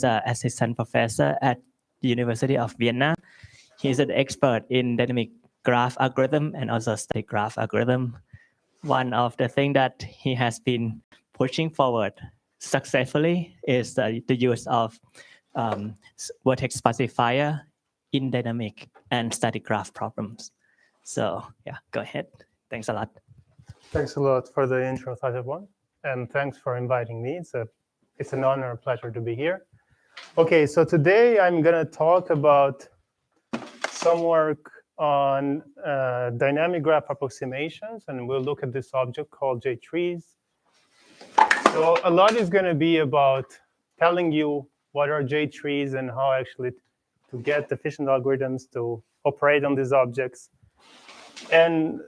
an assistant professor at the University of Vienna. He's an expert in dynamic graph algorithm and also static graph algorithm. One of the things that he has been pushing forward successfully is the use of vertex specifier in dynamic and static graph problems. So yeah, go ahead. Thanks a lot. Thanks a lot for the intro, Thatchaphol, and thanks for inviting me. It's an honor and pleasure to be here. Okay, so today I'm going to talk about some work on dynamic graph approximations, and we'll look at this object called J-trees. So a lot is going to be about telling you what are J-trees and how actually to get efficient algorithms to operate on these objects. And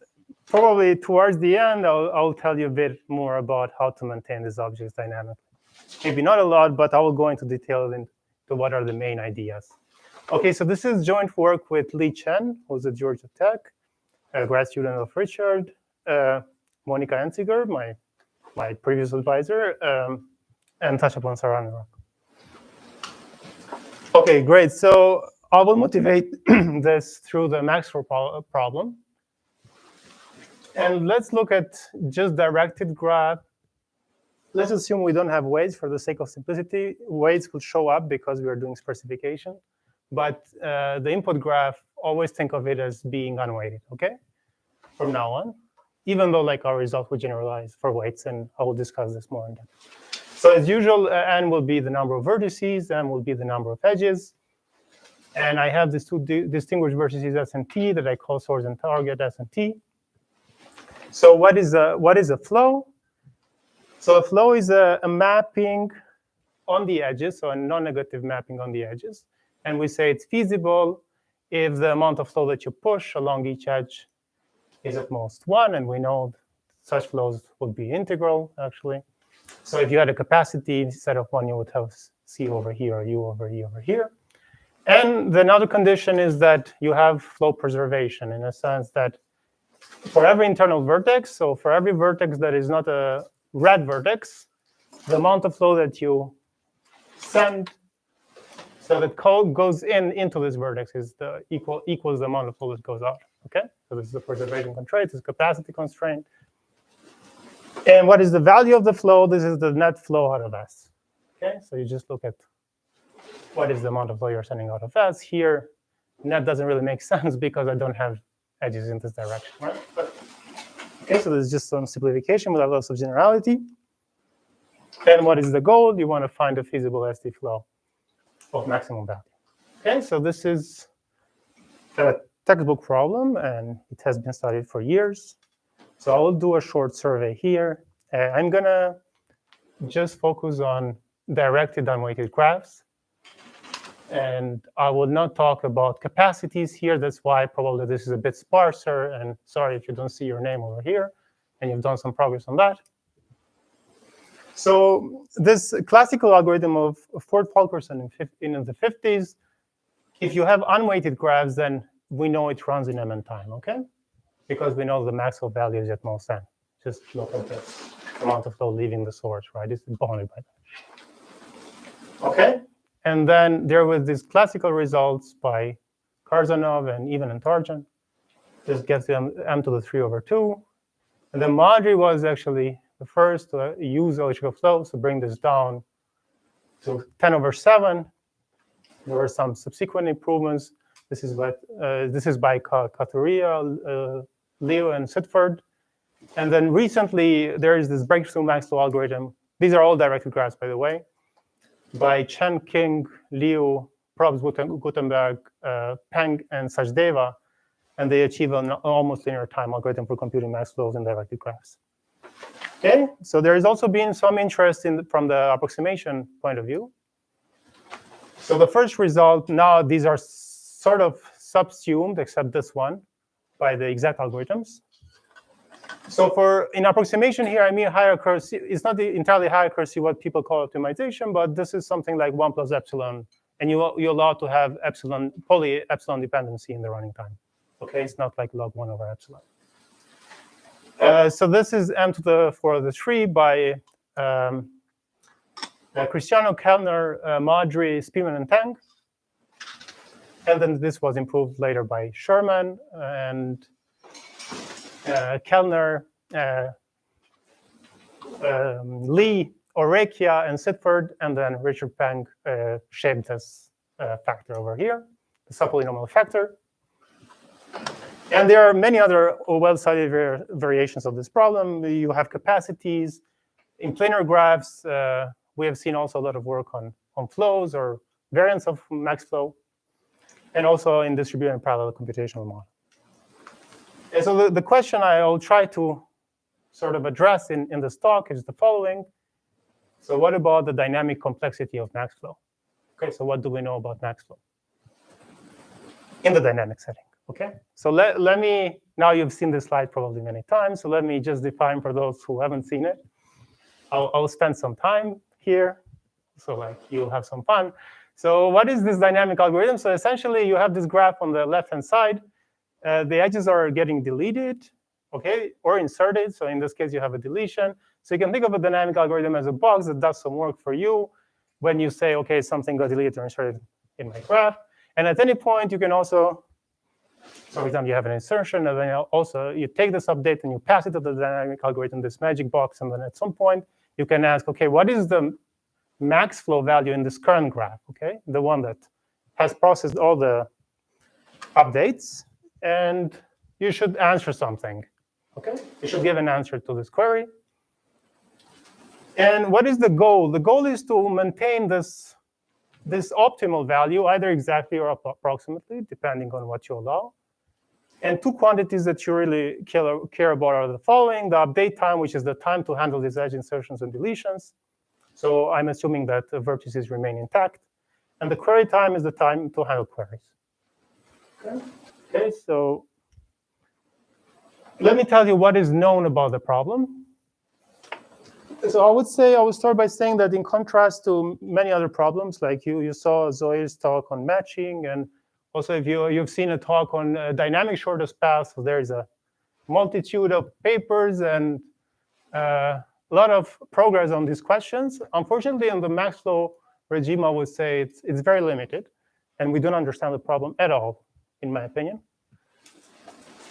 probably towards the end, I'll tell you a bit more about how to maintain these objects dynamically. Maybe not a lot, but I will go into detail into what are the main ideas. Okay, so this is joint work with Chen, who's at Georgia Tech, a grad student of Richard, Monika Henzinger, my previous advisor, and Thatchaphol and Saranurak. Okay, great. So I will motivate this through the Maxwell problem. And let's look at just directed graph. Let's assume we don't have weights for the sake of simplicity. Weights will show up because we are doing sparsification. But the input graph, always think of it as being unweighted, okay? From now on, even though like our result will generalize for weights, and I will discuss this more in depth. So as usual, n will be the number of vertices, m will be the number of edges. And I have these two distinguished vertices S and T that I call source and target S and T. So what is a flow? So a flow is a mapping on the edges, so a non-negative mapping on the edges. And we say it's feasible if the amount of flow that you push along each edge is at most 1, and we know such flows would be integral, actually. So if you had a capacity, instead of 1, you would have C over here, or U over E over here. And the another condition is that you have flow preservation, in a sense that for every internal vertex, so for every vertex that is not a red vertex, the amount of flow that you send, so the code goes into this vertex is equals the amount of flow that goes out. Okay, so this is the preservation constraint, this is capacity constraint. And what is the value of the flow? This is the net flow out of S. Okay, so you just look at what is the amount of flow you're sending out of S. Here, net doesn't really make sense because I don't have edges in this direction, right? But, okay, so this is just some simplification without loss of generality. And what is the goal? You want to find a feasible ST flow of maximum value. Okay, so this is a textbook problem, and it has been studied for years. So I will do a short survey here. I'm going to just focus on directed unweighted graphs. And I will not talk about capacities here. That's why probably this is a bit sparser. And sorry if you don't see your name over here, and you've done some progress on that. So this classical algorithm of Ford Fulkerson in the 50s, if you have unweighted graphs, then we know it runs in M time, okay? Because we know the Maxwell value is at most n. Just look at the amount of flow leaving the source, right? It's bounded by that. Okay? And then there was these classical results by Karzanov and even Antarjan. This gets them m to the 3 over 2. And then Madri was actually the first to use electrical flow, so bring this down to 10 over 7. There were some subsequent improvements. This is by Katuria, Leo, and Sitford. And then recently, there is this breakthrough Maxwell algorithm. These are all directed graphs, by the way, by Chen, King, Liu, Probst, Gutenberg, Peng, and Sachdeva. And they achieve an almost linear time algorithm for computing max flows in directed graphs. Okay, so there has also been some interest from the approximation point of view. So the first result, now these are sort of subsumed, except this one, by the exact algorithms. So in approximation here, I mean high accuracy. It's not entirely high accuracy what people call optimization, but this is something like 1 plus epsilon, and you're allowed to have epsilon, poly epsilon dependency in the running time. Okay, it's not like log 1 over epsilon. So this is m to the 4 of the 3 by Cristiano, Kellner, Maudry, Spearman, and Peng. And then this was improved later by Sherman and Kellner, Lee, Orekia, and Sitford, and then Richard Peng shaped this factor over here, the subpolynomial factor. And there are many other well-studied variations of this problem. You have capacities. In planar graphs, we have seen also a lot of work on flows or variants of max flow, and also in distributed and parallel computational model. And so the question I'll try to sort of address in this talk is the following. So what about the dynamic complexity of max flow? Okay, so what do we know about max flow in the dynamic setting? Okay, so let me, now you've seen this slide probably many times, so let me just define for those who haven't seen it. I'll spend some time here, so like you'll have some fun. So what is this dynamic algorithm? So essentially, you have this graph on the left-hand side. The edges are getting deleted, okay, or inserted. So in this case, you have a deletion. So you can think of a dynamic algorithm as a box that does some work for you when you say, okay, something got deleted or inserted in my graph. And at any point, you can also, for example, you have an insertion, and then also you take this update and you pass it to the dynamic algorithm, this magic box, and then at some point, you can ask, okay, what is the max flow value in this current graph, okay? The one that has processed all the updates, and you should answer something, okay? You should give an answer to this query. And what is the goal? The goal is to maintain this optimal value, either exactly or approximately, depending on what you allow. And two quantities that you really care about are the following: the update time, which is the time to handle these edge insertions and deletions. So I'm assuming that the vertices remain intact. And the query time is the time to handle queries. Okay, so let me tell you what is known about the problem. So I would say, I will start by saying that in contrast to many other problems, like you saw Zoe's talk on matching, and also if you've seen a talk on dynamic shortest path, so there's a multitude of papers and a lot of progress on these questions. Unfortunately, in the max flow regime, I would say it's very limited, and we don't understand the problem at all, in my opinion,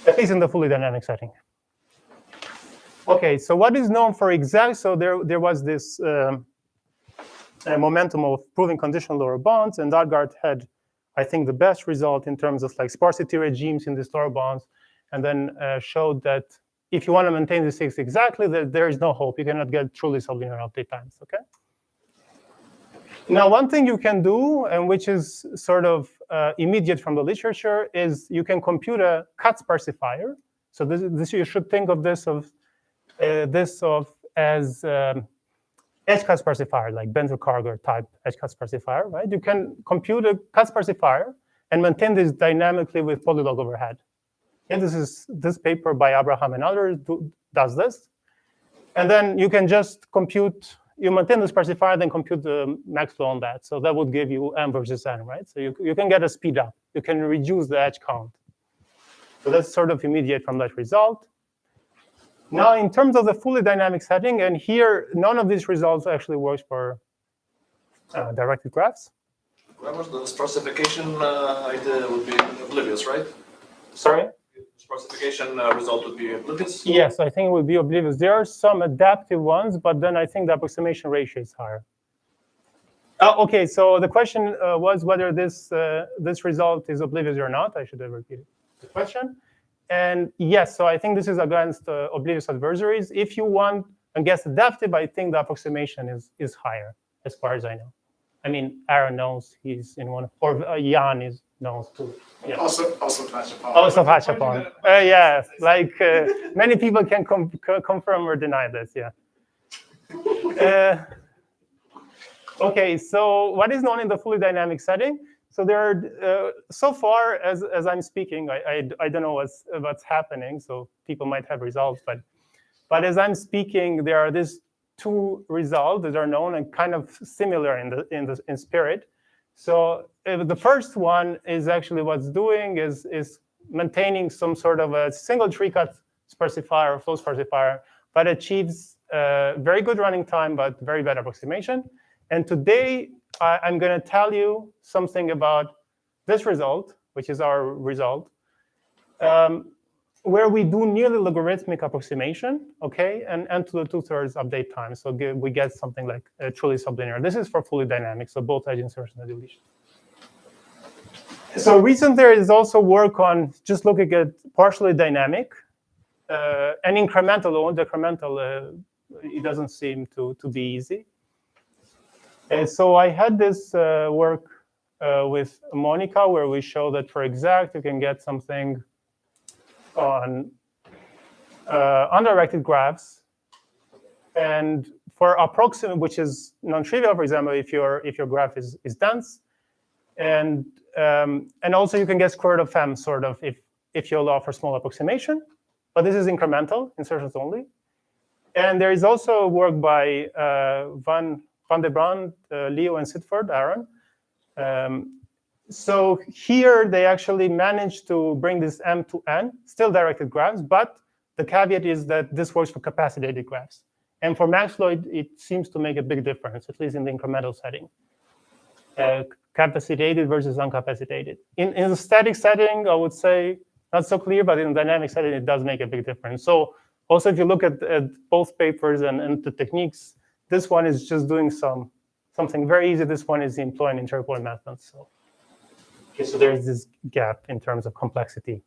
at least in the fully dynamic setting. Okay, so what is known for exact? So there was this momentum of proving conditional lower bounds, and Dalgaard had, I think, the best result in terms of like sparsity regimes in these lower bounds, and then showed that if you want to maintain the six exactly, there is no hope. You cannot get truly sublinear update times, okay? Now, one thing you can do, and which is sort of immediate from the literature, is you can compute a cut sparsifier. So this you should think of this as edge cut sparsifier, like Benzer-Karger type edge cut sparsifier, right? You can compute a cut sparsifier and maintain this dynamically with polylog overhead. And this paper by Abraham and others does this. And then you can just compute, you maintain the sparsifier, then compute the max flow on that. So that would give you m versus n, right? So you can get a speed up. You can reduce the edge count. So that's sort of immediate from that result. Now, in terms of the fully dynamic setting, and here, none of these results actually works for directed graphs. Gramoz, the sparsification idea would be oblivious, right? Sorry? Sparsification result would be oblivious? Yes, I think it would be oblivious. There are some adaptive ones, but then I think the approximation ratio is higher. Okay, so the question was whether this result is oblivious or not. I should have repeated the question. And yes, so I think this is against oblivious adversaries. If you want against adaptive, I think the approximation is higher, as far as I know. I mean, Aaron knows he's in one, or Jan knows too. Yeah. Also Thatchaphol. Also Thatchaphol. Yeah, like many people can confirm or deny this. Yeah. Okay, so what is known in the fully dynamic setting? So there are, so far as I'm speaking, I don't know what's happening, so people might have results, but as I'm speaking, there are these two results that are known and kind of similar in spirit. So the first one is actually what's doing is maintaining some sort of a single tree cut sparsifier or flow sparsifier, but achieves very good running time, but very bad approximation. And today, I'm going to tell you something about this result, which is our result, where we do nearly logarithmic approximation, okay, and to the 2/3 update time. So we get something like truly sublinear. This is for fully dynamic, so both edge insertion and deletion. So recently there is also work on just looking at partially dynamic and incremental or decremental. It doesn't seem to be easy. And so I had this work with Monika, where we show that for exact, you can get something on undirected graphs. And for approximate, which is non-trivial, for example, if your graph is dense, and also you can get square root of m sort of if you allow for small approximation, but this is incremental, insertions only. And there is also work by Van de Brand, Leo, and Sitford, Aaron. So here they actually managed to bring this m to n, still directed graphs, but the caveat is that this works for capacitated graphs. And for max flow, it seems to make a big difference, at least in the incremental setting. Capacitated versus uncapacitated. In the static setting, I would say not so clear, but in the dynamic setting, it does make a big difference. So also, if you look at both papers and the techniques, this one is just doing something very easy. This one is employing interpolate methods. So, okay, so there's this gap in terms of complexity.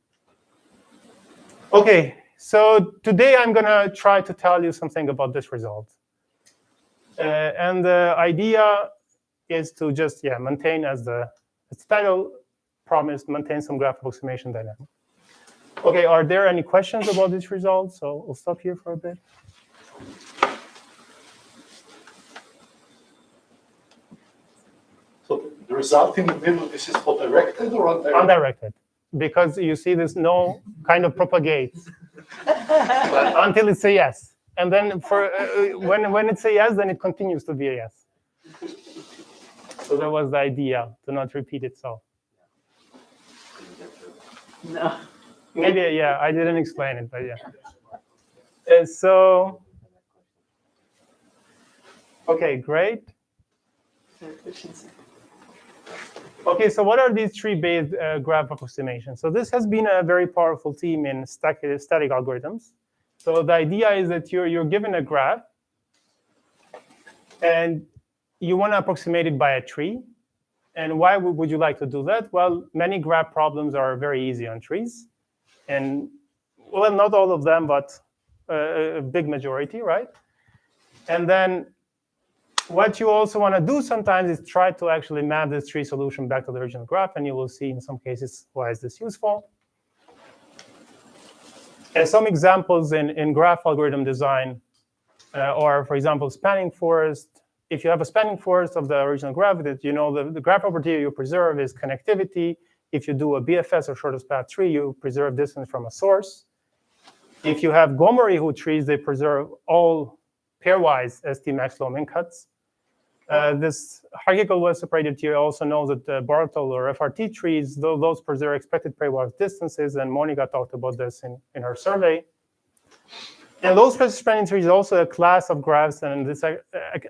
Okay, so today I'm going to try to tell you something about this result. And the idea is to just maintain, as the title promised, maintain some graph approximation dynamic. Okay, are there any questions about this result? So we'll stop here for a bit. So the result in the middle, this is what, directed or undirected? Undirected, because you see this no kind of propagates until it's a yes. And then for when it's a yes, then it continues to be a yes. So that was the idea, to not repeat itself. No. Maybe, yeah, I didn't explain it, but yeah. So, okay, great. Okay, so what are these tree-based graph approximations? So this has been a very powerful theme in static algorithms. So the idea is that you're given a graph, and you want to approximate it by a tree. And why would you like to do that? Well, many graph problems are very easy on trees. And, well, not all of them, but a big majority, right? And then what you also want to do sometimes is try to actually map this tree solution back to the original graph. And you will see in some cases why is this useful. And some examples in graph algorithm design are, for example, spanning forest. If you have a spanning forest of the original graph, that you know the graph property you preserve is connectivity. If you do a BFS or shortest path tree, you preserve distance from a source. If you have Goranci trees, they preserve all pairwise ST max low min cuts. This hierarchical well separated tier also knows that Bartle or FRT trees, those preserve expected pairwise distances, and Monika talked about this in her survey. And low space spanning trees is also a class of graphs, and this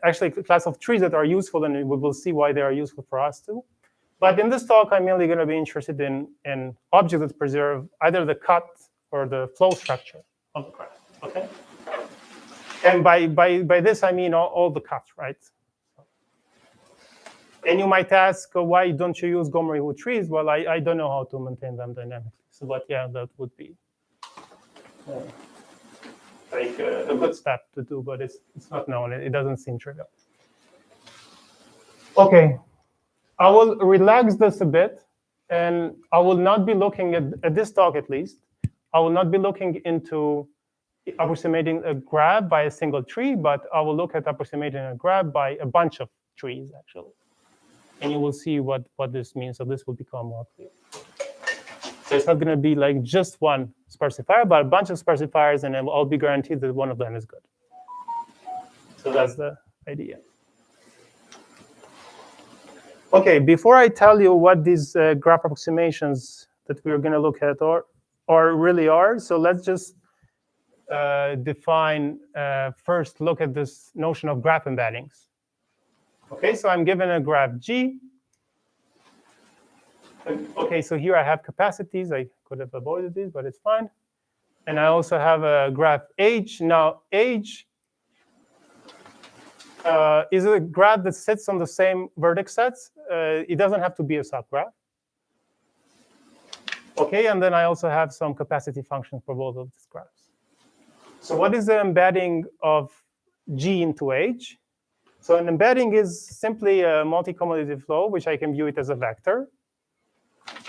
actually a class of trees that are useful, and we will see why they are useful for us too. But in this talk, I'm mainly going to be interested in objects that preserve either the cut or the flow structure of the graph. Okay. And by this I mean all the cuts, right? And you might ask, why don't you use Goranci trees? Well, I don't know how to maintain them dynamically. So, but yeah, that would be like a good step to do, but it's not known. It doesn't seem trivial. Okay, I will relax this a bit, and I will not be looking at this talk at least. I will not be looking into approximating a graph by a single tree, but I will look at approximating a graph by a bunch of trees, actually. And you will see what this means. So this will become more clear. So it's not going to be like just one sparsifier, but a bunch of sparsifiers, and I'll be guaranteed that one of them is good. So that's the idea. Okay, before I tell you what these graph approximations that we're going to look at or really are, so let's just define, first look at this notion of graph embeddings. Okay, so I'm given a graph G. Okay, so here I have capacities. I could have avoided these, but it's fine. And I also have a graph H. Now, H is a graph that sits on the same vertex sets. It doesn't have to be a subgraph. Okay, and then I also have some capacity functions for both of these graphs. So what is the embedding of G into H? So an embedding is simply a multi-commutative flow, which I can view it as a vector.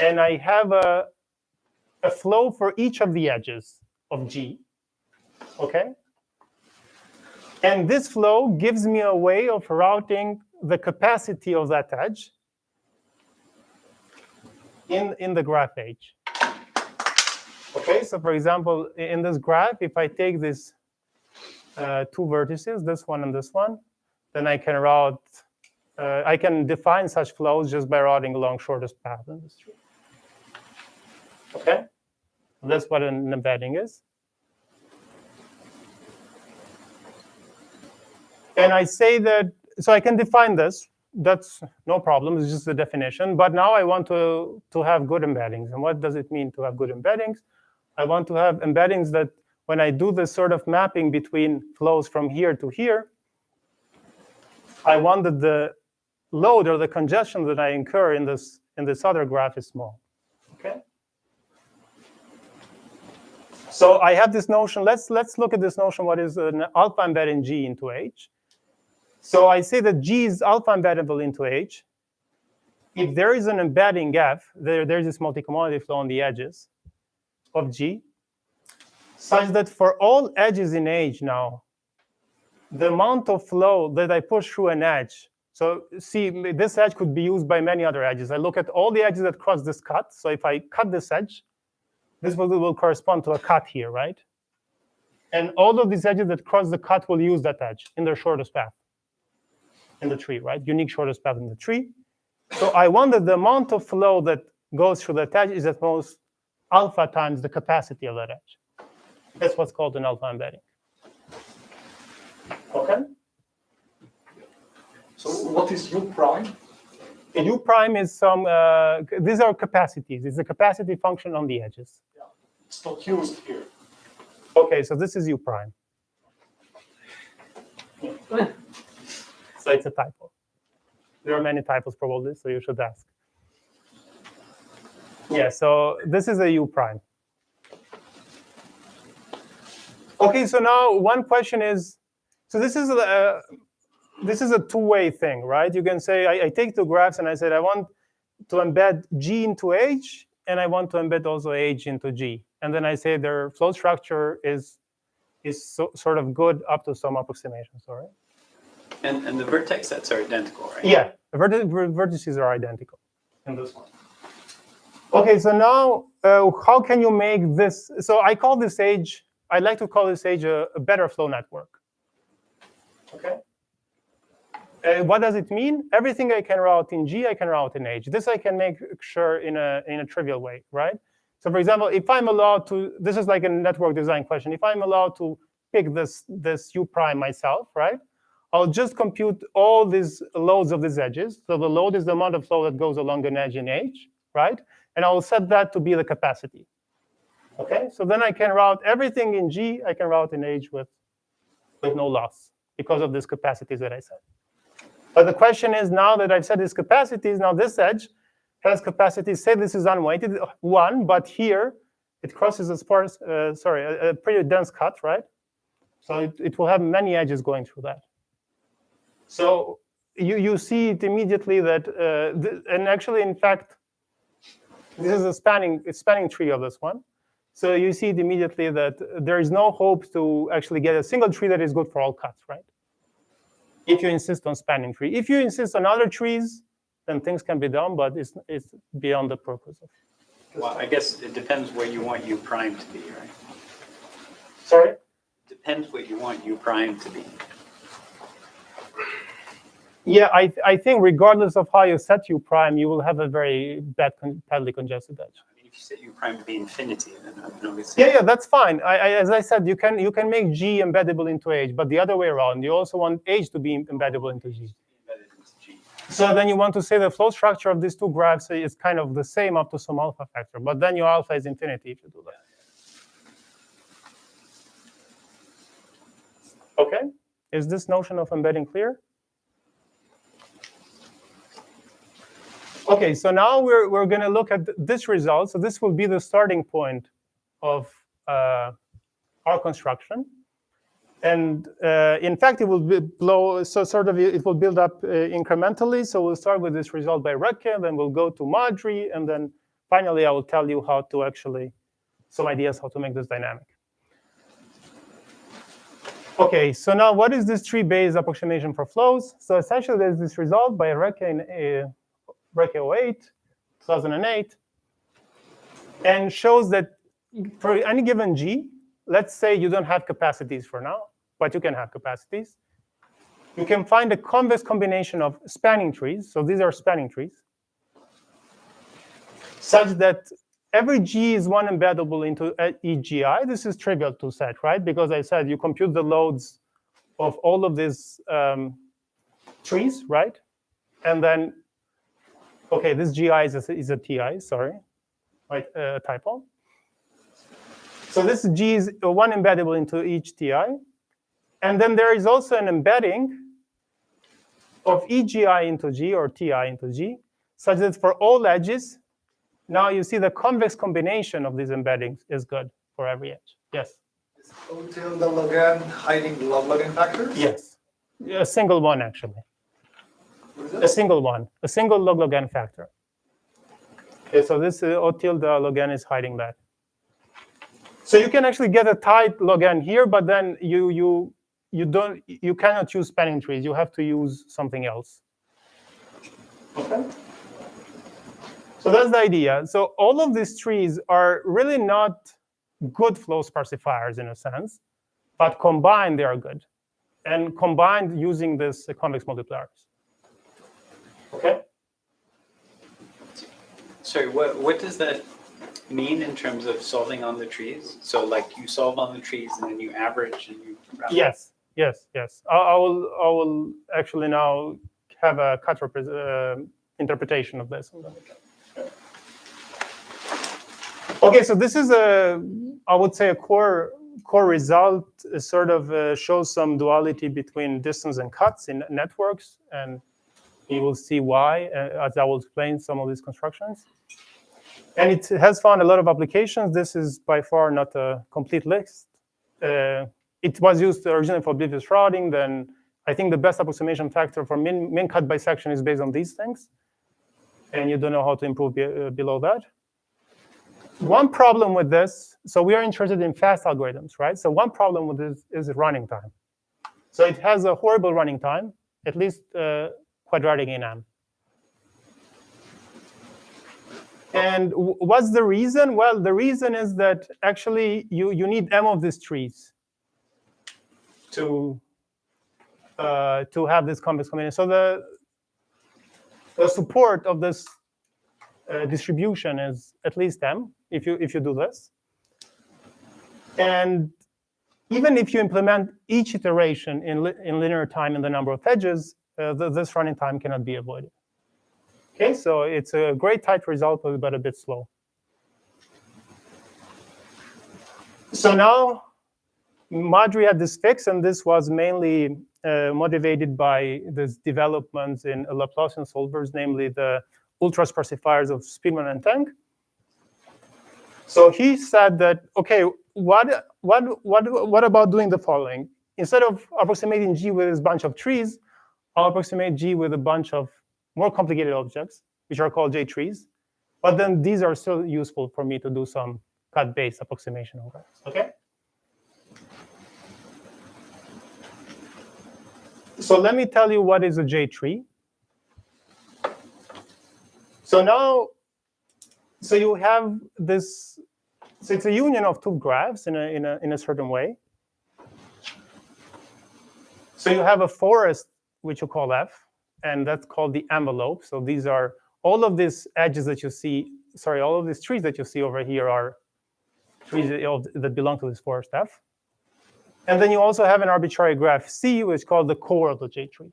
And I have a flow for each of the edges of G, okay? And this flow gives me a way of routing the capacity of that edge in the graph H. Okay, so for example, in this graph, if I take these two vertices, this one and this one, then I can route, I can define such flows just by routing along shortest path in this tree. Okay, that's what an embedding is. And I say that, so I can define this. That's no problem, it's just a definition. But now I want to have good embeddings. And what does it mean to have good embeddings? I want to have embeddings that when I do this sort of mapping between flows from here to here, I want that the load or the congestion that I incur in this other graph is small. Okay. So I have this notion. Let's look at this notion. What is an alpha embedding G into H? So I say that G is alpha embeddable into H. If there is an embedding F, there's this multi-commutative flow on the edges of G, such that for all edges in H now, the amount of flow that I push through an edge, so see, this edge could be used by many other edges. I look at all the edges that cross this cut. So if I cut this edge, this will correspond to a cut here, right? And all of these edges that cross the cut will use that edge in their shortest path in the tree, right? Unique shortest path in the tree. So I want that the amount of flow that goes through that edge is at most alpha times the capacity of that edge. That's what's called an alpha embedding. Okay? So what is U prime? U prime is some, these are capacities. It's a capacity function on the edges. Yeah. It's not used here. Okay, so this is U prime. So it's a typo. There are many typos probably, so you should ask. Yeah, so this is a U prime. Okay, so now one question is, so this is a two-way thing, right? You can say, I take two graphs and I said, I want to embed G into H, and I want to embed also H into G. And then I say their flow structure is sort of good up to some approximation, sorry. And the vertex sets are identical, right? Yeah, the vertices are identical in this one. Okay, so now how can you make this? So I call this H, I like to call this H a better flow network. Okay. What does it mean? Everything I can route in G, I can route in H. This I can make sure in a trivial way, right? So for example, if I'm allowed to, this is like a network design question. If I'm allowed to pick this U prime myself, right? I'll just compute all these loads of these edges. So the load is the amount of flow that goes along an edge in H, right? And I will set that to be the capacity. Okay, so then I can route everything in G, I can route in H with no loss because of these capacities that I set. But the question is, now that I've set these capacities, now this edge has capacities, say this is unweighted, 1, but here it crosses a pretty dense cut, right? So it will have many edges going through that. So you see it immediately that, and actually, in fact, this is a spanning tree of this one. So you see it immediately that there is no hope to actually get a single tree that is good for all cuts, right? If you insist on spanning tree. If you insist on other trees, then things can be done, but it's beyond the purpose of. Well, I guess it depends where you want U prime to be, right? Sorry? Depends what you want U prime to be. Yeah, I think regardless of how you set U prime, you will have a very badly congested edge. I mean, if you set U prime to be infinity, then obviously. Yeah, that's fine. As I said, you can make G embeddable into H, but the other way around, you also want H to be embeddable into G. So then you want to say the flow structure of these two graphs is kind of the same up to some alpha factor, but then your alpha is infinity if you do that. Okay, is this notion of embedding clear? Okay, so now we're going to look at this result. So this will be the starting point of our construction. And in fact, it will it will build up incrementally. So we'll start with this result by Rutke, then we'll go to Madri, and then finally I will tell you how to actually, some ideas how to make this dynamic. Okay, so now what is this tree-based approximation for flows? So essentially there's this result by Rutke in Rutke 08, 2008, and shows that for any given G, let's say you don't have capacities for now, but you can have capacities. You can find a convex combination of spanning trees. So these are spanning trees, such that every G is one embeddable into each GI. This is trivial to set, right? Because I said you compute the loads of all of these trees, right? And then, okay, this GI is a TI, sorry, right, typo. So this G is one embeddable into each TI. And then there is also an embedding of EGI into G or TI into G, such that for all edges, now you see the convex combination of these embeddings is good for every edge. Yes? Is until the log-n hiding the log-n factors? Yes. A single one, actually. A single one. A single log-n factor. Okay, so this O tilde log-n is hiding that. So you can actually get a tight log-n here, but then you cannot use spanning trees. You have to use something else. Okay. So that's the idea. So all of these trees are really not good flow specifiers in a sense, but combined they are good, and combined using this convex multipliers. Okay. Sorry, what does that mean in terms of solving on the trees? So like you solve on the trees and then you average and you round. Yes, yes, yes. I will actually now have a cut interpretation of this. Okay, so this is I would say a core result. Sort of shows some duality between distance and cuts in networks, and you will see why as I will explain some of these constructions. And it has found a lot of applications. This is by far not a complete list. It was used originally for oblivious routing. Then I think the best approximation factor for min cut bisection is based on these things. And you don't know how to improve below that. One problem with this, so we are interested in fast algorithms, right? So one problem with this is running time. So it has a horrible running time, at least quadratic in M. And what's the reason? Well, the reason is that actually you need M of these trees to have this convex combination. So the support of this distribution is at least M if you do this. And even if you implement each iteration in linear time in the number of edges, this running time cannot be avoided. Okay, so it's a great tight result, but a bit slow. So now Madri had this fix, and this was mainly motivated by these developments in Laplacian solvers, namely the ultra specifiers of Speedman and Peng. So he said that, okay, what about doing the following? Instead of approximating G with this bunch of trees, I'll approximate G with a bunch of more complicated objects, which are called J trees. But then these are still useful for me to do some cut-based approximation of that. Okay? So let me tell you what is a J tree. So now, so you have this, so it's a union of two graphs in a certain way. So you have a forest, which you call F, and that's called the envelope. So these are all of these edges that you see, sorry, all of these trees that you see over here are trees that belong to this forest F. And then you also have an arbitrary graph C, which is called the core of the J tree.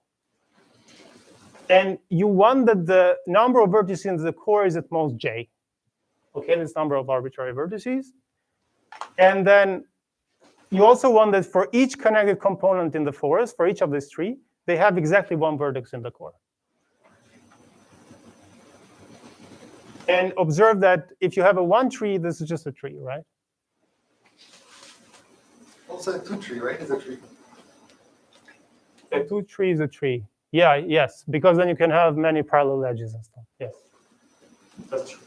And you want that the number of vertices in the core is at most j. Okay, this number of arbitrary vertices. And then you also want that for each connected component in the forest, for each of these three, they have exactly one vertex in the core. And observe that if you have a one tree, this is just a tree, right? Also a two tree, right? Is a tree. A two tree is a tree. Yeah, yes, because then you can have many parallel edges and stuff. Yes, that's true.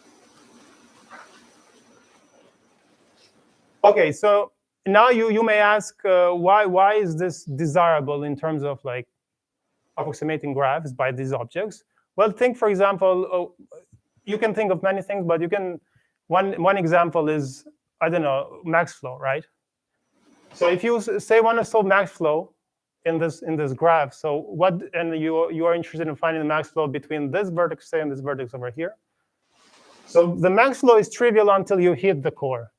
Okay, so now you may ask why is this desirable in terms of like approximating graphs by these objects? Well, think for example, you can think of many things, but you can one example is, I don't know, max flow, right? So if you say want to solve max flow in this graph, so what, and you are interested in finding the max flow between this vertex, say, and this vertex over here. So the max flow is trivial until you hit the core,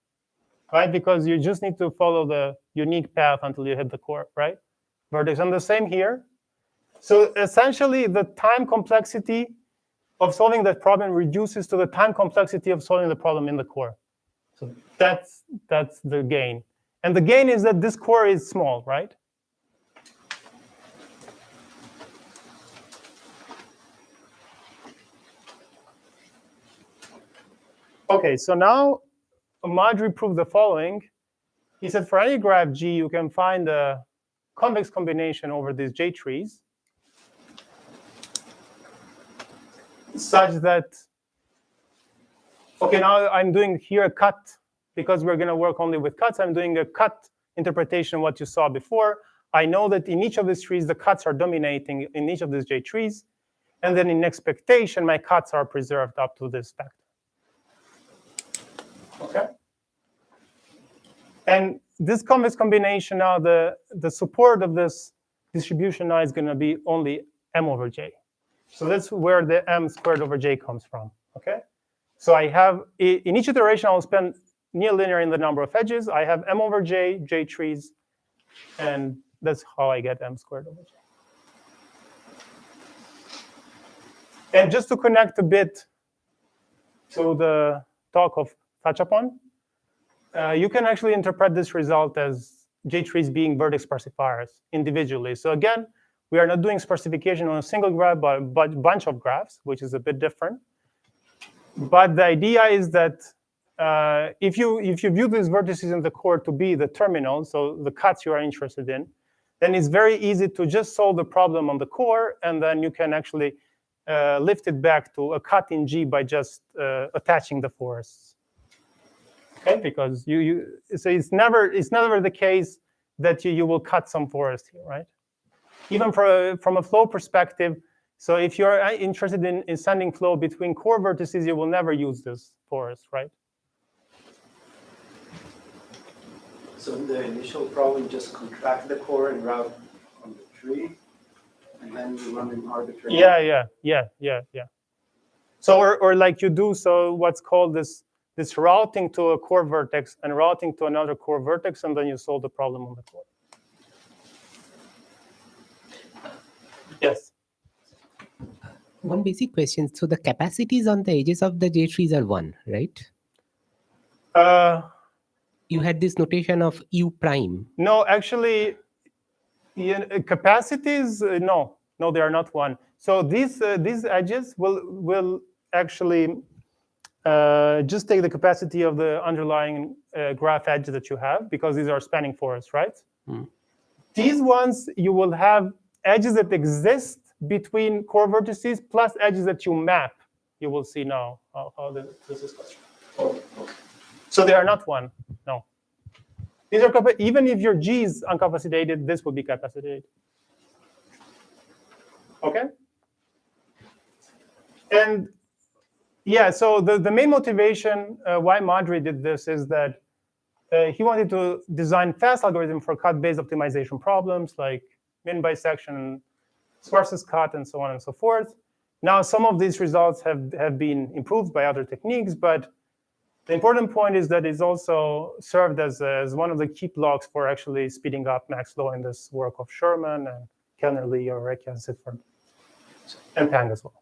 right? Because you just need to follow the unique path until you hit the core, right? Vertex, and the same here. So essentially, the time complexity of solving that problem reduces to the time complexity of solving the problem in the core. So that's the gain. And the gain is that this core is small, right? Okay, so now Madri proved the following. He said for any graph G, you can find a convex combination over these J trees such that, okay, now I'm doing here a cut because we're going to work only with cuts. I'm doing a cut interpretation of what you saw before. I know that in each of these trees, the cuts are dominating in each of these J trees. And then in expectation, my cuts are preserved up to this vector. Okay. And this convex combination now, the support of this distribution now is going to be only m over j. So that's where the m squared over j comes from. Okay. So I have, in each iteration, I'll spend near linear in the number of edges. I have m over j, j trees, and that's how I get m squared over j. And just to connect a bit to the talk of Thatchaphol, you can actually interpret this result as J trees being vertex sparsifiers individually. So again, we are not doing sparsification on a single graph, but a bunch of graphs, which is a bit different. But the idea is that if you view these vertices in the core to be the terminal, so the cuts you are interested in, then it's very easy to just solve the problem on the core, and then you can actually lift it back to a cut in G by just attaching the forests. Okay, because so it's never the case that you will cut some forest here, right? Even from a flow perspective, so if you're interested in sending flow between core vertices, you will never use this forest, right? So in the initial problem, just contract the core and route on the tree, and then you run an arbitrary. Yeah. So or like you do, so what's called this routing to a core vertex and routing to another core vertex, and then you solve the problem on the core. Yes. One basic question. So the capacities on the edges of the J trees are 1, right? You had this notation of U prime. No, actually, capacities, no, they are not 1. So these edges will actually just take the capacity of the underlying graph edge that you have, because these are spanning forests, right? These ones, you will have edges that exist between core vertices plus edges that you map. You will see now how this is constructed. So they are not 1, no. These are even if your G is uncapacitated, this will be capacitated. Okay? And yeah, so the main motivation why Madri did this is that he wanted to design fast algorithm for cut-based optimization problems like min bisection, sparsest cut, and so on and so forth. Now, some of these results have been improved by other techniques, but the important point is that it's also served as one of the key blocks for actually speeding up max flow in this work of Sherman and Kennerly or Recchi and Sitford. and Peng as well.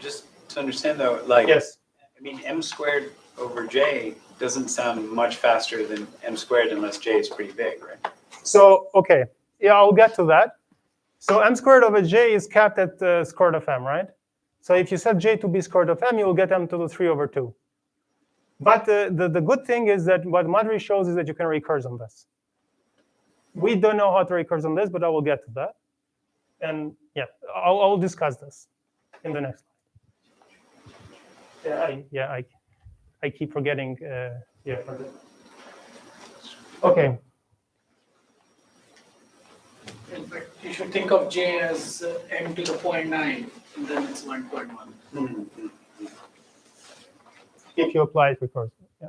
Just to understand though, like, Yes. I mean, m squared over j doesn't sound much faster than m squared unless j is pretty big, right? So, okay, yeah, I'll get to that. So m squared over j is capped at square root of m, right? So if you set j to be square root of m, you will get m to the 3 over 2. But the good thing is that what Madhuri shows is that you can recurse on this. We don't know how to recurse on this, but I will get to that. And yeah, I'll discuss this in the next slide. I keep forgetting. Okay. In fact, you should think of j as m to the 0.9, and then it's 1.1. If you apply it recursively, yeah.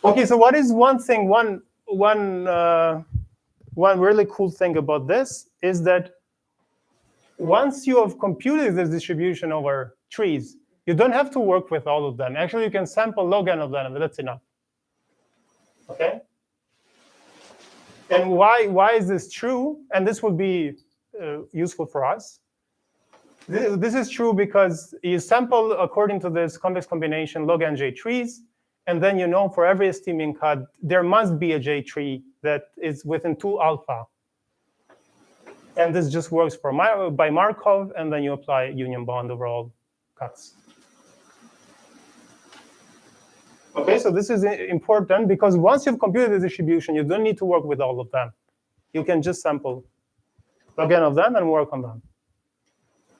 Okay, so what is one thing? One really cool thing about this is that once you have computed this distribution over trees, you don't have to work with all of them. Actually, you can sample log n of them, and that's enough. Okay. And why is this true? And this will be useful for us. This is true because you sample according to this convex combination log n j trees, and then you know for every steaming cut, there must be a j tree that is within 2 alpha. And this just works for by Markov, and then you apply union bound over all cuts. Okay, so this is important because once you've computed the distribution, you don't need to work with all of them. You can just sample log n of them and work on them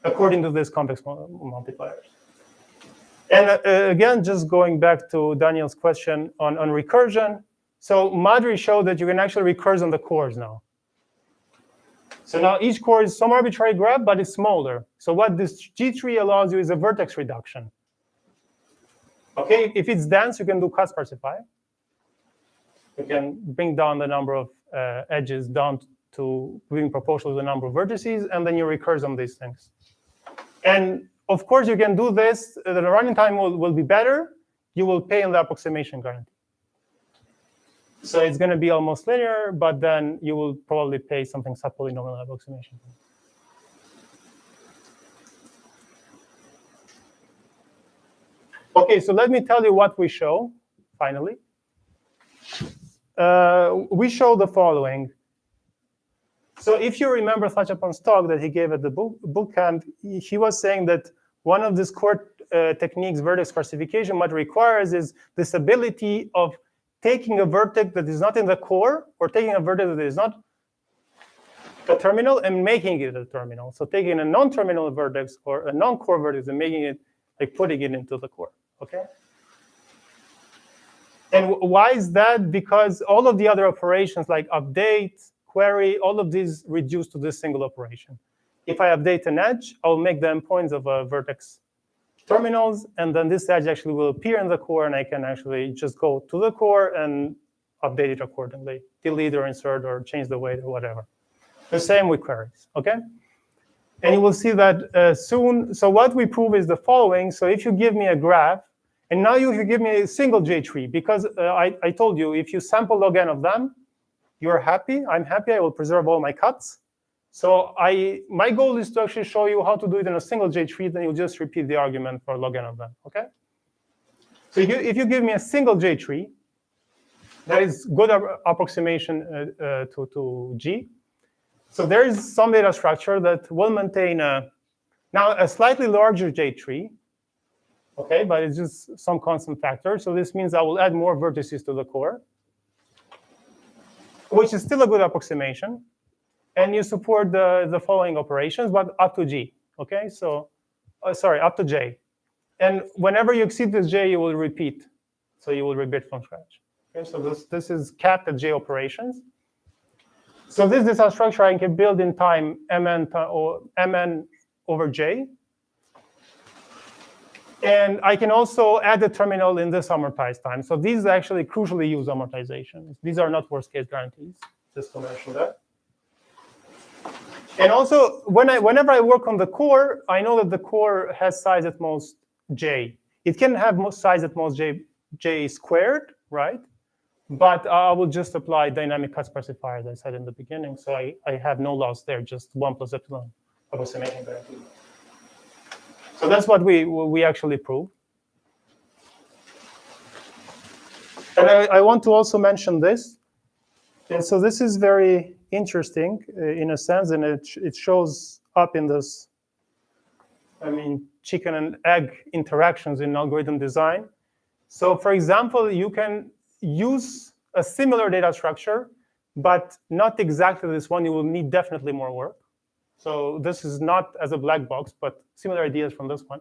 according to this convex multipliers. And again, just going back to Daniel's question on recursion. So Madhuri showed that you can actually recurse on the cores now. So now each core is some arbitrary graph, but it's smaller. So what this G tree allows you is a vertex reduction. Okay, if it's dense, you can do cut specify. You can bring down the number of edges down to being proportional to the number of vertices, and then you recurse on these things. And of course, you can do this. The running time will be better. You will pay in the approximation guarantee. So it's going to be almost linear, but then you will probably pay something sub-polynomial approximation. Okay, so let me tell you what we show, finally. We show the following. So if you remember Thatchaphol's talk that he gave at the boot camp, he was saying that one of these core techniques, vertex classification, what requires is this ability of taking a vertex that is not in the core, or taking a vertex that is not a terminal and making it a terminal. So taking a non-terminal vertex or a non-core vertex and making it, like putting it into the core, okay? And why is that? Because all of the other operations like update, query, all of these reduce to this single operation. If I update an edge, I'll make the endpoints of a vertex terminals, and then this edge actually will appear in the core, and I can actually just go to the core and update it accordingly, delete or insert or change the weight or whatever. The same with queries, okay? And you will see that soon. So what we prove is the following. So if you give me a graph, and now if you give me a single J tree, because I told you, if you sample log n of them, you're happy, I'm happy, I will preserve all my cuts. So my goal is to actually show you how to do it in a single J tree, then you'll just repeat the argument for log n of them, okay? So if you give me a single J tree, that is good approximation to G. So there is some data structure that will maintain now a slightly larger J tree, okay, but it's just some constant factor. So this means I will add more vertices to the core, which is still a good approximation. And you support the following operations, but up to G, okay? So, sorry, up to J. And whenever you exceed this J, you will repeat. So you will repeat from scratch. Okay, so this is capped at J operations. So this data structure I can build in time mn over J. And I can also add a terminal in this amortized time. So these actually crucially use amortization. These are not worst case guarantees, just to mention that. And also, whenever I work on the core, I know that the core has size at most J. It can have size at most J squared, right? But I will just apply dynamic cut specifier, as I said in the beginning. So I have no loss there, just 1 plus epsilon approximating directly. So that's what we actually prove. And I want to also mention this. And so this is very interesting in a sense, and it shows up in this, chicken and egg interactions in algorithm design. So for example, you can use a similar data structure, but not exactly this one. You will need definitely more work. So this is not as a black box, but similar ideas from this one.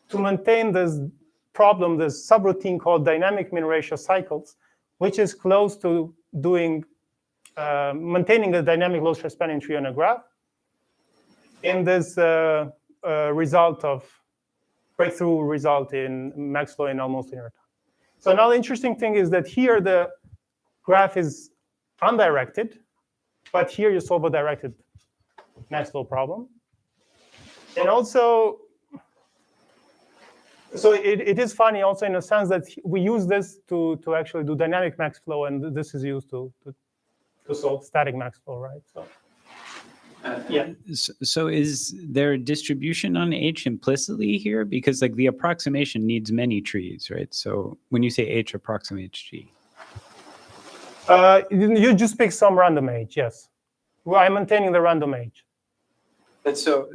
To maintain this problem, this subroutine called dynamic mean ratio cycles, which is close to doing maintaining a dynamic low stress spanning tree on a graph in this breakthrough result in Max flow in almost linear time. So now the interesting thing is that here the graph is undirected, but here you solve a directed Max flow problem. And also, so it is funny also in a sense that we use this to actually do dynamic max flow, and this is used to solve static max flow, right? So yeah. So is there a distribution on H implicitly here? Because like the approximation needs many trees, right? So when you say H approximates G. You just pick some random age, yes. Well, I'm maintaining the random age. But so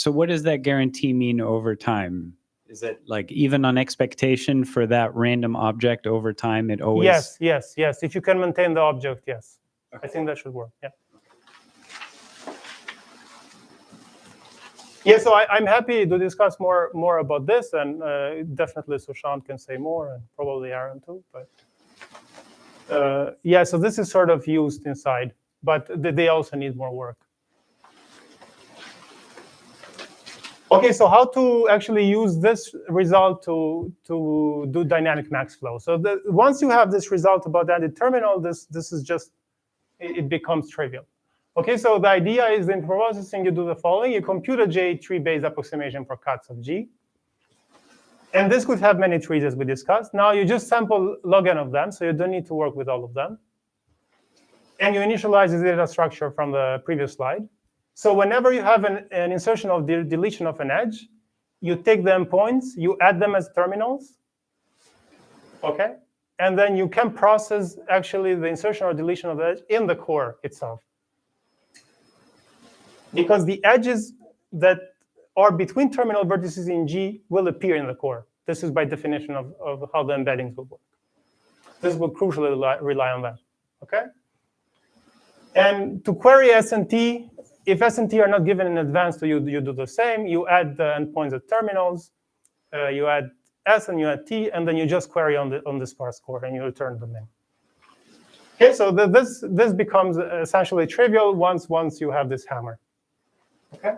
what does that guarantee mean over time? Is it like even on expectation for that random object over time, it always... Yes. If you can maintain the object, yes. Okay. I think that should work, yeah. Yeah, so I'm happy to discuss more about this, and definitely Sushant can say more, and probably Aaron too. But yeah, so this is sort of used inside, but they also need more work. Okay, so how to actually use this result to do dynamic max flow? So once you have this result about that terminal, this is just, it becomes trivial. Okay, so the idea is in processing, you do the following. You compute a J tree-based approximation for cuts of G. And this could have many trees, as we discussed. Now you just sample log n of them, so you don't need to work with all of them. And you initialize the data structure from the previous slide. So whenever you have an insertion of the deletion of an edge, you take the endpoints, you add them as terminals, okay? And then you can process actually the insertion or deletion of the edge in the core itself. Because the edges that are between terminal vertices in G will appear in the core. This is by definition of how the embeddings will work. This will crucially rely on that, okay? And to query S and T, if S and T are not given in advance to you, you do the same. You add the endpoints at terminals, you add S and you add T, and then you just query on the sparse core, and you return them in. Okay, so this becomes essentially trivial once you have this hammer. Okay.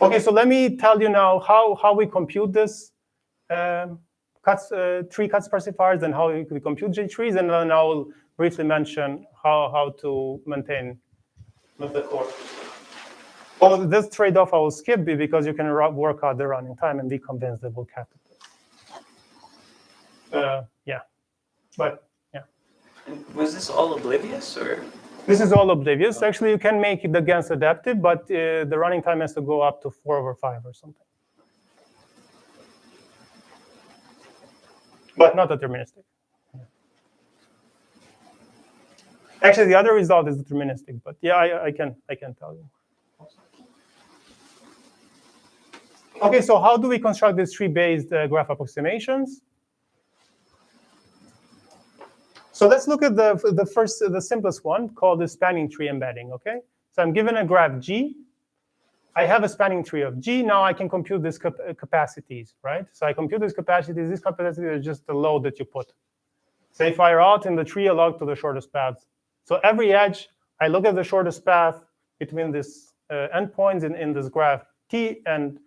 Okay, so let me tell you now how we compute this tree cut specifiers and how we compute J trees, and then I'll briefly mention how to maintain the core. Well, this trade-off I will skip because you can work out the running time and be convinced that we'll capture this. Yeah, but yeah. And was this all oblivious, or? This is all oblivious. Actually, you can make it against adaptive, but the running time has to go up to 4/5 or something. But not deterministic. Actually, the other result is deterministic, but yeah, I can tell you. Okay, so how do we construct these tree-based graph approximations? So let's look at the simplest one, called the spanning tree embedding. Okay, so I'm given a graph G. I have a spanning tree of G. Now I can compute these capacities, right? So I compute these capacities. These capacities are just the load that you put. Say if I route in the tree, I log to the shortest path. So every edge, I look at the shortest path between these endpoints in this graph T, and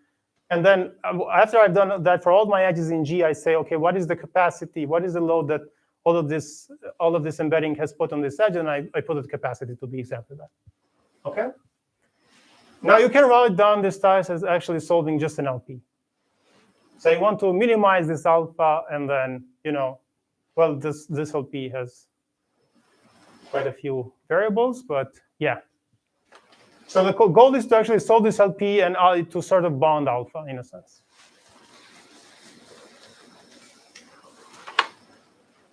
then after I've done that for all my edges in G, I say, okay, what is the capacity? What is the load that all of this embedding has put on this edge? And I put the capacity to be exactly that. Okay. Now you can write down this task as actually solving just an LP. So you want to minimize this alpha, and then well, this LP has quite a few variables, but yeah. So the goal is to actually solve this LP and to sort of bound alpha in a sense.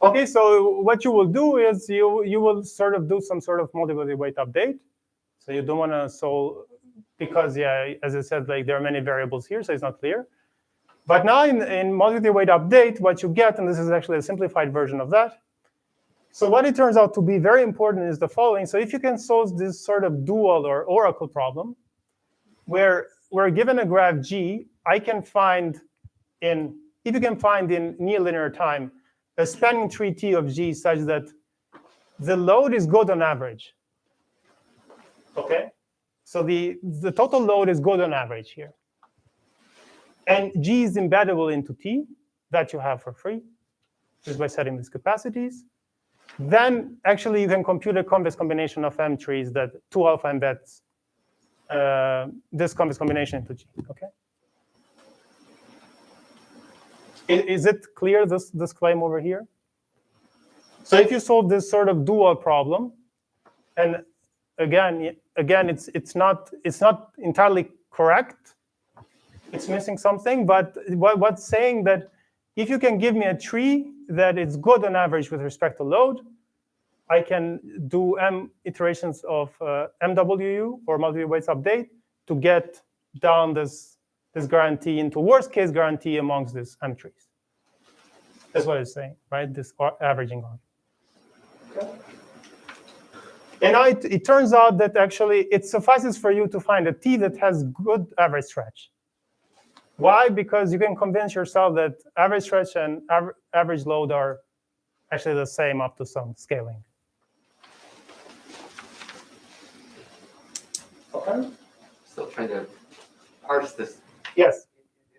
Okay, so what you will do is you will sort of do some sort of multiplicity weight update. So you don't want to solve, because yeah, as I said, like there are many variables here, so it's not clear. But now in multiplicity weight update, what you get, and this is actually a simplified version of that. So what it turns out to be very important is the following. So if you can solve this sort of dual or oracle problem, where we're given a graph G, I can find if you can find in near linear time a spanning tree T of G such that the load is good on average. Okay? So the total load is good on average here. And G is embeddable into T, that you have for free, just by setting these capacities. Then actually you can compute a convex combination of M trees that 2 alpha embeds this convex combination into G. Okay. Is it clear, this claim over here? So if you solve this sort of dual problem, and again it's not entirely correct. It's missing something, but what's saying that if you can give me a tree that is good on average with respect to load, I can do M iterations of MWU or multiplicity weights update to get down this guarantee into worst case guarantee amongst these M trees. That's what it's saying, right? This averaging on. Okay. And now it turns out that actually it suffices for you to find a T that has good average stretch. Why? Because you can convince yourself that average stretch and average load are actually the same up to some scaling. Okay. Still trying to parse this. Yes.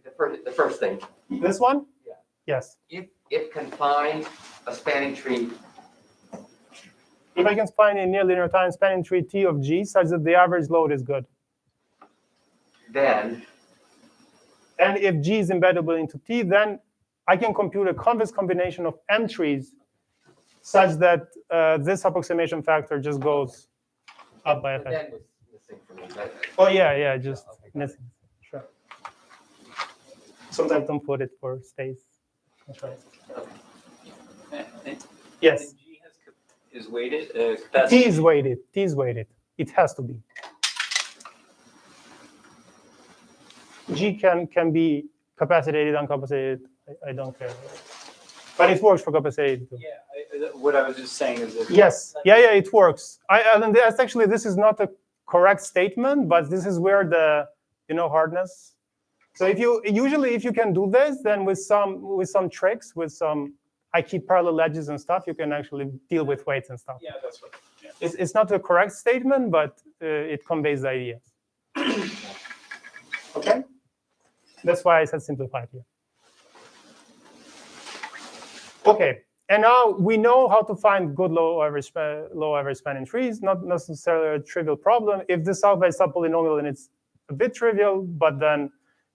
The first thing. This one? Yeah. Yes. It can find a spanning tree. If I can find in near linear time spanning tree T of G such that the average load is good. Then. And if G is embeddable into T, then I can compute a convex combination of M trees such that this approximation factor just goes up by a factor. Oh, yeah, just missing. Sure. Sometimes don't put it for space. That's right. Yes. G is weighted. T is weighted. T is weighted. It has to be. G can be capacitated, uncapacitated. I don't care. But it works for capacitated too. Yeah, what I was just saying is that. Yes. Yeah, it works. And that's actually, this is not a correct statement, but this is where the hardness. So if you can do this, then with some tricks, with some I keep parallel edges and stuff, you can actually deal with weights and stuff. Yeah, that's right. Yeah. It's not a correct statement, but it conveys the ideas. Okay. That's why I said simplified here. Okay, and now we know how to find good low average spanning trees. Not necessarily a trivial problem. If this alpha is subpolynomial, then it's a bit trivial. But then,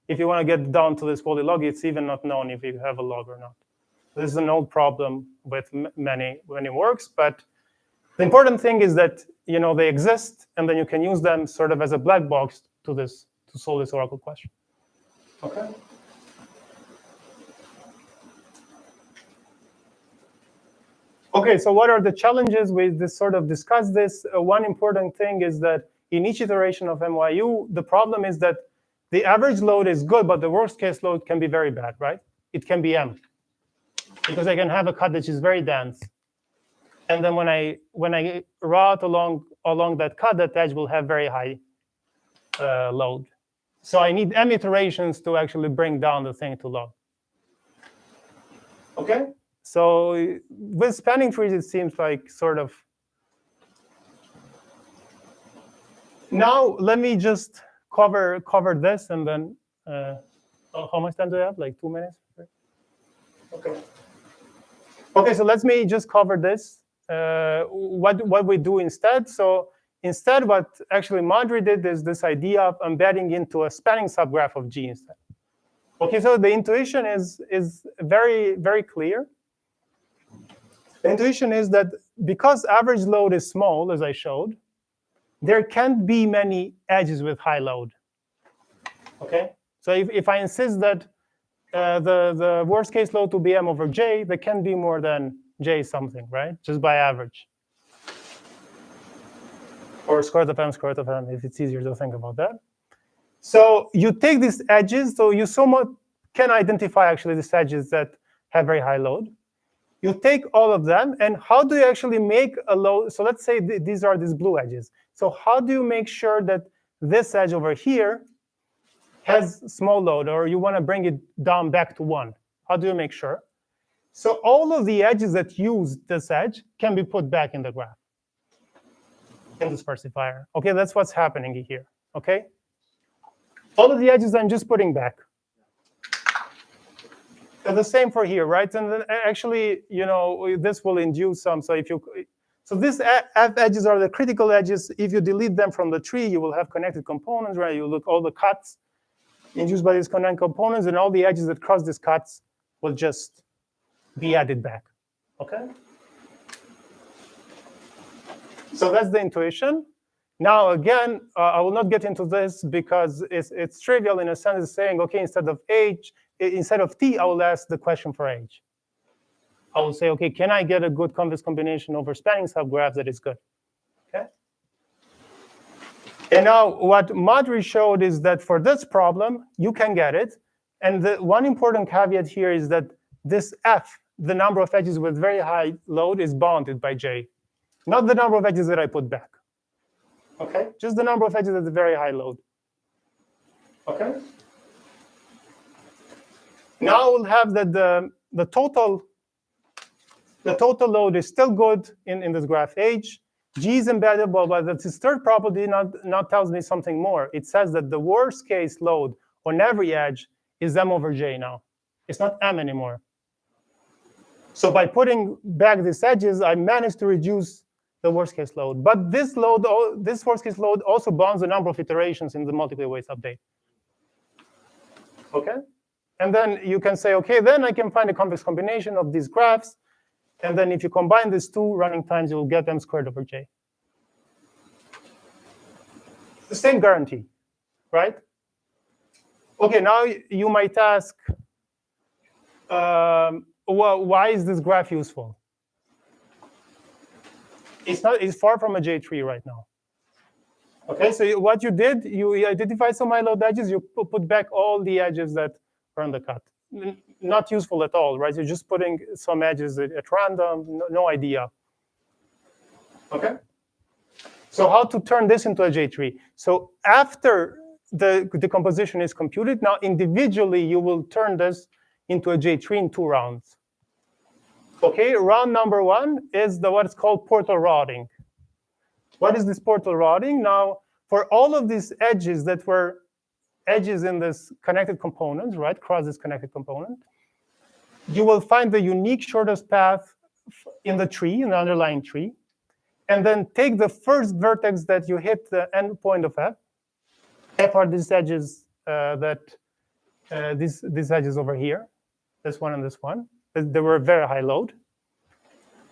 if you want to get down to this polylog, it's even not known if you have a log or not. This is an old problem with many works. But the important thing is that they exist, and then you can use them sort of as a black box to solve this oracle question. Okay. Okay, so what are the challenges with this sort of discuss this? One important thing is that in each iteration of MYU, the problem is that the average load is good, but the worst case load can be very bad, right? It can be M, because I can have a cut that is very dense. And then when I route along that cut, that edge will have very high load. So I need M iterations to actually bring down the thing to low. Okay? So with spanning trees, it seems like sort of. Now let me just cover this, and then how much time do I have? Like 2 minutes? Okay. Okay, so let me just cover this. What we do instead. So instead, what actually Madri did is this idea of embedding into a spanning subgraph of G instead. Okay, so the intuition is very, very clear. The intuition is that because average load is small, as I showed, there can't be many edges with high load. Okay? So if I insist that the worst case load to be m over j, there can be more than j something, right? Just by average. Or square root of m, if it's easier to think about that. So you take these edges, so you somewhat can identify actually these edges that have very high load. You take all of them, and how do you actually make a load? So let's say these are these blue edges. So how do you make sure that this edge over here has small load, or you want to bring it down back to 1? How do you make sure? So all of the edges that use this edge can be put back in the graph, in the specifier. Okay, that's what's happening here. Okay, all of the edges I'm just putting back. And the same for here, right? And then actually, you know, this will induce some. So these F edges are the critical edges. If you delete them from the tree, you will have connected components, right? You look all the cuts induced by these connected components, and all the edges that cross these cuts will just be added back. Okay. So that's the intuition. Now, again, I will not get into this because it's trivial in a sense. It's saying, okay, instead of t, I will ask the question for h. I will say, okay, can I get a good convex combination over spanning subgraphs that is good? Okay. And now what Madhuri showed is that for this problem, you can get it. And the one important caveat here is that this f, the number of edges with very high load, is bounded by j, not the number of edges that I put back. Okay, just the number of edges at the very high load. Okay. Now we'll have that the total load is still good in this graph H. G is embeddable, but this third property not tells me something more. It says that the worst case load on every edge is m over j now. It's not m anymore. So by putting back these edges, I managed to reduce the worst case load. But this worst case load also bounds the number of iterations in the multiple weights update. Okay? And then you can say, okay, then I can find a convex combination of these graphs. And then if you combine these two running times, you will get m squared over j. The same guarantee, right? Okay, now you might ask, well, why is this graph useful? It's far from a J tree right now. Okay, so what you did, you identified some high load edges, you put back all the edges that are on the cut. Not useful at all, right? You're just putting some edges at random, no idea. Okay? So how to turn this into a J tree? So after the decomposition is computed, now individually you will turn this into a J tree in 2 rounds. Okay, round number 1 is what's called portal routing. What is this portal routing? Now, for all of these edges that were edges in this connected component, right, cross this connected component, you will find the unique shortest path in the tree, in the underlying tree, and then take the first vertex that you hit the endpoint of f. F are these edges these edges over here, this one and this one. They were very high load.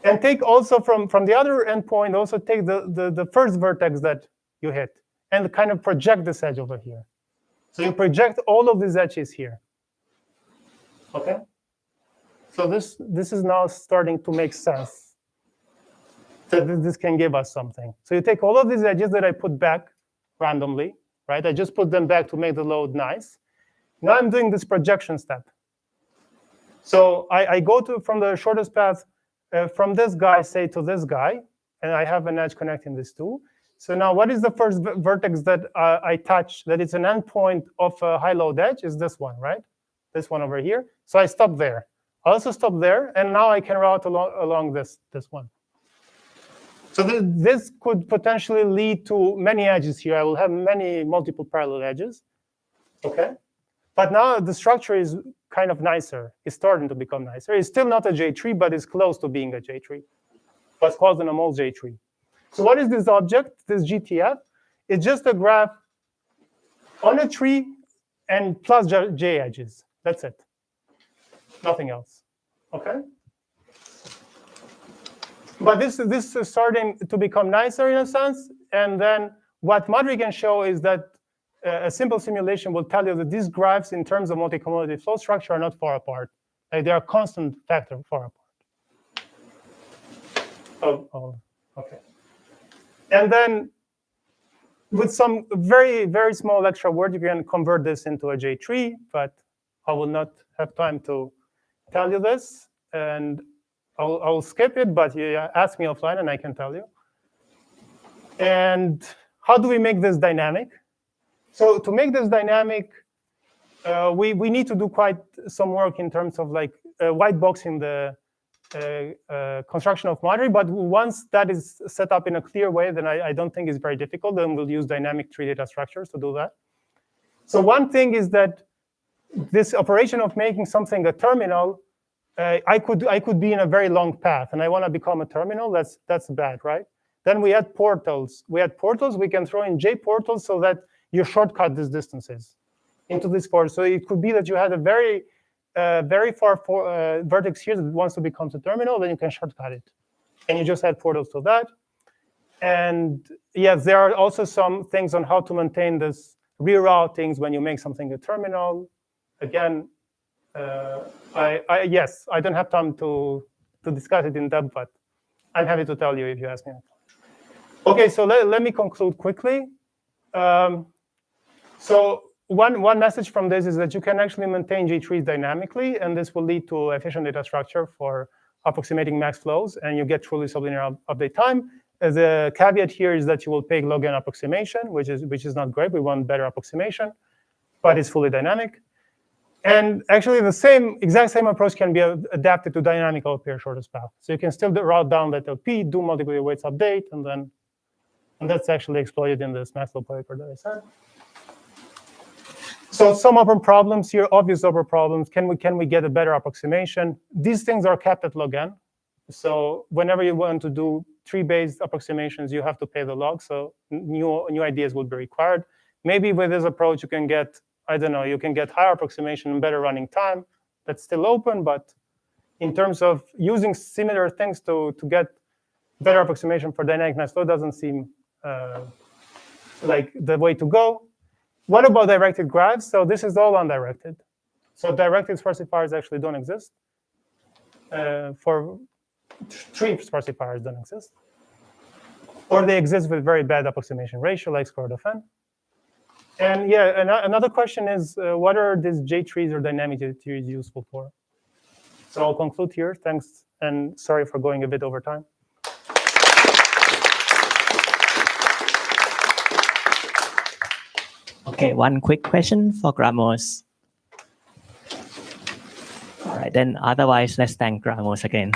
And take also from the other endpoint, also take the first vertex that you hit and kind of project this edge over here. So you project all of these edges here. Okay? So this is now starting to make sense. So this can give us something. So you take all of these edges that I put back randomly, right? I just put them back to make the load nice. Now I'm doing this projection step. So I go from the shortest path from this guy, say, to this guy, and I have an edge connecting these two. So now what is the first vertex that I touch that it's an endpoint of a high load edge? Is this one, right? This one over here. So I stop there. I also stop there, and now I can route along this one. So this could potentially lead to many edges here. I will have many multiple parallel edges. Okay? But now the structure is kind of nicer. It's starting to become nicer. It's still not a J tree, but it's close to being a J tree. What's called an almost J tree. So what is this object, this GTF? It's just a graph on a tree and plus J edges. That's it. Nothing else. Okay? But this is starting to become nicer in a sense. And then what Madri can show is that a simple simulation will tell you that these graphs in terms of multi-commodity flow structure are not far apart. Like they are constant factor far apart. Okay. And then with some very, very small extra work, you can convert this into a J tree, but I will not have time to tell you this. And I'll skip it, but you ask me offline and I can tell you. And how do we make this dynamic? So to make this dynamic, we need to do quite some work in terms of like white boxing the construction of Madri. But once that is set up in a clear way, then I don't think it's very difficult. Then we'll use dynamic tree data structures to do that. So one thing is that this operation of making something a terminal, I could be in a very long path, and I want to become a terminal. That's bad, right? Then we add portals. We can throw in J portals so that you shortcut these distances into this portal. So it could be that you had a very far vertex here that wants to become a terminal, then you can shortcut it. And you just add portals to that. And yes, there are also some things on how to maintain this reroutings when you make something a terminal. Again, yes, I don't have time to discuss it in depth, but I'm happy to tell you if you ask me. OK, so let me conclude quickly. So one message from this is that you can actually maintain J trees dynamically, and this will lead to efficient data structure for approximating max flows, and you get truly sublinear update time. The caveat here is that you will pay log n approximation, which is not great. We want better approximation, but it's fully dynamic. And actually, the exact same approach can be adapted to dynamic LP shortest path. So you can still route down that LP, do multiple weights update, and that's actually exploited in this math flow paper that I said. So some open problems here, obvious open problems. Can we get a better approximation? These things are capped at log n. So whenever you want to do tree-based approximations, you have to pay the log. So new ideas will be required. Maybe with this approach, you can get, I don't know, you can get higher approximation and better running time. That's still open, but in terms of using similar things to get better approximation for dynamic mass flow doesn't seem like the way to go. What about directed graphs? So this is all undirected. So directed specifiers actually don't exist. For tree specifiers don't exist. Or they exist with very bad approximation ratio, like square root of n. And yeah, another question is, what are these J trees or dynamic J trees useful for? So I'll conclude here. Thanks, and sorry for going a bit over time. Okay, one quick question for Gramoz. All right, then otherwise, let's thank Gramoz again.